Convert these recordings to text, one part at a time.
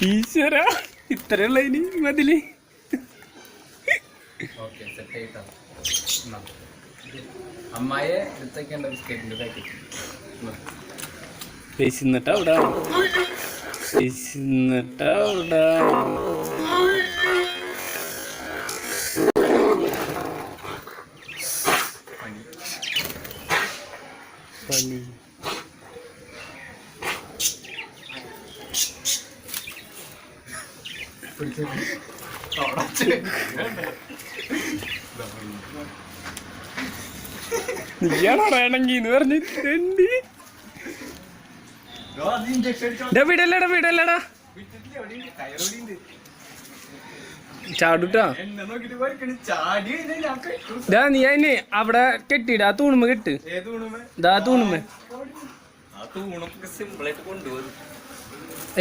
ഈശ്വര ഇത്രയുള്ള ഇനി മതില്. അമ്മായെ എടുത്തേക്കേണ്ട ബിസ്ക്കറ്റിന്റെ പാക്കറ്റ് പേശിന്നിട്ടാ അവിടെ പേശിന്നിട്ടാ അവിടെ പണി. നീയാണോ വേണമെങ്കിന്ന് പറഞ്ഞു വീടല്ലടാ വീടല്ലടാ ചാടുട്ടാ. നീ അതിന് അവിടെ കെട്ടിടാ തൂണുമ്പോ കെട്ട്. തൂണുമ്പോ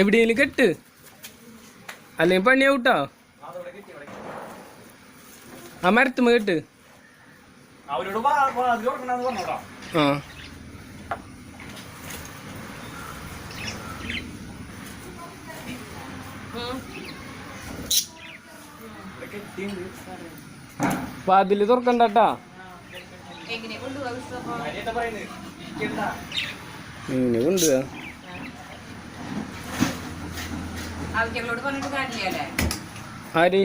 എവിടെയെങ്കിലും കെട്ട്, അല്ലെങ്കിൽ പണിയാവൂട്ടോ. ആ മരത്തുമ്പോ കെട്ട്. ആ വാതില് തുറക്കണ്ടാട്ടാ. എങ്ങനെ കൊണ്ടുപോവാ? ആര്